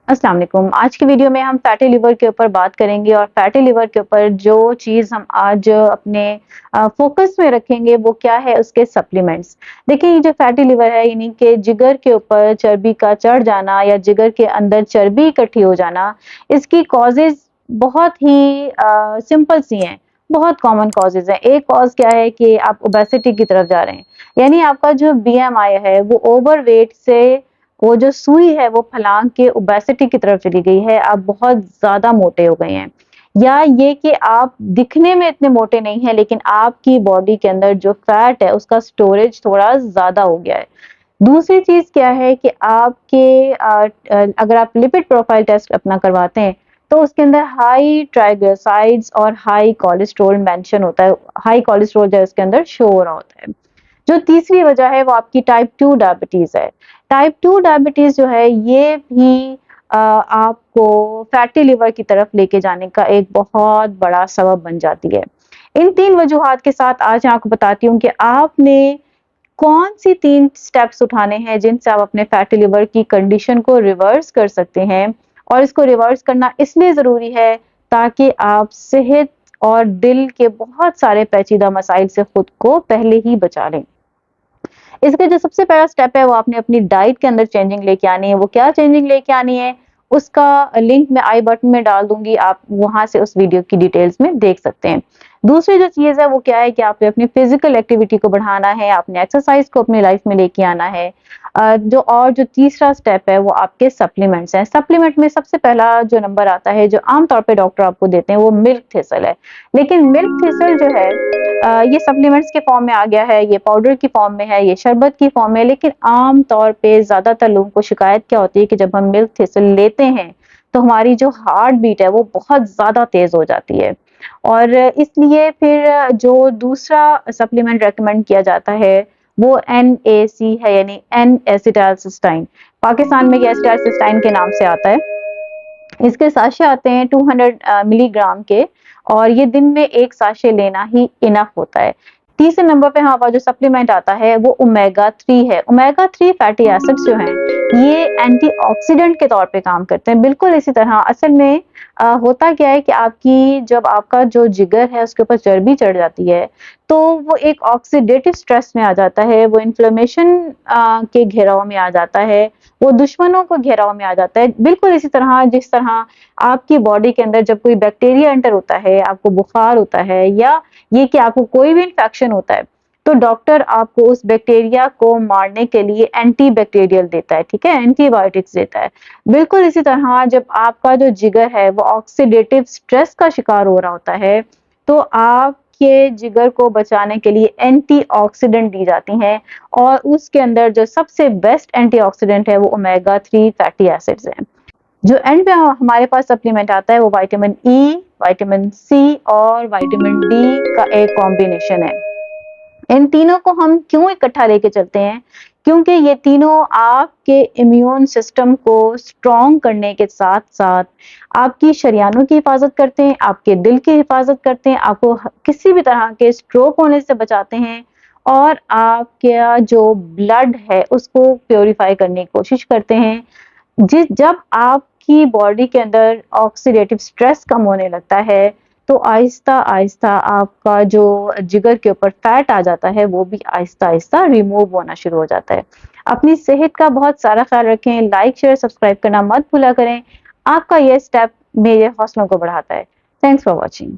अस्सलाम वालेकुम। आज की वीडियो में हम फैटी लिवर के ऊपर बात करेंगे और फैटी लिवर के ऊपर जो चीज़ हम आज अपने फ़ोकस में रखेंगे वो क्या है, उसके सप्लीमेंट्स। देखिए, ये जो फैटी लिवर है यानी कि जिगर के ऊपर चर्बी का चढ़ जाना या जिगर के अंदर चर्बी इकट्ठी हो जाना, इसकी कॉजेज़ बहुत ही सिंपल सी हैं, बहुत कॉमन कॉजेज़ हैं। एक कॉज़ क्या है कि आप ओबेसिटी की तरफ जा रहे हैं, यानी आपका जो बीएमआई है वो ओवरवेट से वो जो सुई है वो फलांग के ओबेसिटी की तरफ चली गई है, आप बहुत ज़्यादा मोटे हो गए हैं। या ये कि आप दिखने में इतने मोटे नहीं हैं लेकिन आपकी बॉडी के अंदर जो फैट है उसका स्टोरेज थोड़ा ज़्यादा हो गया है। दूसरी चीज़ क्या है कि आपके अगर आप लिपिड प्रोफाइल टेस्ट अपना करवाते हैं तो उसके अंदर हाई ट्राइग्लिसराइड्स और हाई कोलेस्ट्रॉल मेंशन होता है, हाई कोलेस्ट्रॉल जो है उसके अंदर शो हो रहा होता है। जो तीसरी वजह है वो आपकी टाइप 2 डायबिटीज़ है। टाइप 2 डायबिटीज़ जो है ये भी आपको फैटी लिवर की तरफ लेके जाने का एक बहुत बड़ा सबब बन जाती है। इन 3 वजूहात के साथ आज मैं आपको बताती हूँ कि आपने कौन-सी 3 स्टेप्स उठाने हैं जिनसे आप अपने फैटी लिवर की कंडीशन को रिवर्स कर सकते हैं और इसको रिवर्स करना इसलिए ज़रूरी है ताकि आप सेहत और दिल के बहुत सारे पेचीदा मसाइल से खुद को पहले ही बचा लें। इसका जो सबसे पहला स्टेप है वो आपने अपनी डाइट के अंदर चेंजिंग लेके आनी है। वो क्या चेंजिंग लेके आनी है, उसका लिंक मैं आई बटन में डाल दूँगी, आप वहाँ से उस वीडियो की डिटेल्स में देख सकते हैं। दूसरी जो चीज़ है वो क्या है कि आपने अपनी फिज़िकल एक्टिविटी को बढ़ाना है, आपने एक्सरसाइज़ को अपनी लाइफ़ में लेके आना है। जो तीसरा स्टेप है वो आपके सप्लीमेंट्स हैं। सप्लीमेंट में सबसे पहला जो नंबर आता है, जो आम तौर पे डॉक्टर आपको देते हैं वो मिल्क थिसल है। लेकिन मिल्क थिसल जो है ये सप्लीमेंट्स के फॉर्म में आ गया है, ये पाउडर की फॉर्म में है, ये शरबत की फॉर्म में है, लेकिन आम तौर पे ज़्यादातर लोगों को शिकायत क्या होती है कि जब हम मिल्क थिसल लेते हैं, तो हमारी जो हार्ट बीट है वो बहुत ज़्यादा तेज़ हो जाती है। और इसलिए फिर जो दूसरा सप्लीमेंट रिकमेंड किया जाता है, वो एनएसी है यानी एन एसिटाइलसिस्टाइन। पाकिस्तान में ये एसिटाइलसिस्टाइन के नाम से आता है। इसके साशे आते हैं 200 मिलीग्राम के और ये दिन में 1 साशे लेना ही इनफ होता है। तीसरे नंबर पे हमारे पास जो सप्लीमेंट आता है वो ओमेगा 3 है। ओमेगा 3 फैटी एसिड्स जो हैं, ये एंटीऑक्सीडेंट के तौर पे काम करते हैं। बिल्कुल इसी तरह असल में होता क्या है कि जब आपका जो जिगर है उसके ऊपर चर्बी चढ़ जाती है, तो वो एक ऑक्सीडेटिव स्ट्रेस में आ जाता है, वो इन्फ्लेमेशन के घेराव में आ जाता है, वो दुश्मनों को घेराव में आ जाता है। बिल्कुल इसी तरह जिस तरह आपकी बॉडी के अंदर जब कोई बैक्टीरिया एंटर होता है, आपको बुखार होता है या ये कि आपको कोई भी इन्फेक्शन होता है, तो डॉक्टर आपको उस बैक्टीरिया को मारने के लिए एंटी बैक्टीरियल देता है, ठीक है? एंटीबायोटिक्स देता है। बिल्कुल इसी तरह जब आपका जो जिगर है वो ऑक्सीडेटिव स्ट्रेस का शिकार हो रहा होता है, तो आपके जिगर को बचाने के लिए एंटीऑक्सीडेंट दी जाती हैं और उसके अंदर जो सबसे बेस्ट एंटीऑक्सीडेंट है वो ओमेगा 3 फैटी एसिड्स हैं। जो एंड पे हमारे पास सप्लीमेंट आता है वो विटामिन ई, विटामिन सी और विटामिन डी का एक कॉम्बिनेशन है। इन तीनों को हम क्यों इकट्ठा लेके चलते हैं? क्योंकि ये तीनों आपके इम्यून सिस्टम को स्ट्रॉन्ग करने के साथ-साथ आपकी शरीयानों की हिफाज़त करते हैं, आपके दिल की हिफाज़त करते हैं, आपको किसी भी तरह के स्ट्रोक होने से बचाते हैं और आपका जो ब्लड है उसको प्यूरिफाई करने की कोशिश करते हैं। जब आपकी बॉडी के अंदर ऑक्सीडेटिव स्ट्रेस कम होने लगता है, तो आहिस्ता-आहिस्ता आपका जो जिगर के ऊपर फैट आ जाता है, वो भी आहिस्ता-आहिस्ता रिमूव होना शुरू हो जाता है। अपनी सेहत का बहुत सारा ख्याल रखें, लाइक, शेयर, सब्सक्राइब करना मत भूला करें। आपका ये स्टेप मेरे हौसलों को बढ़ाता है। Thanks for watching.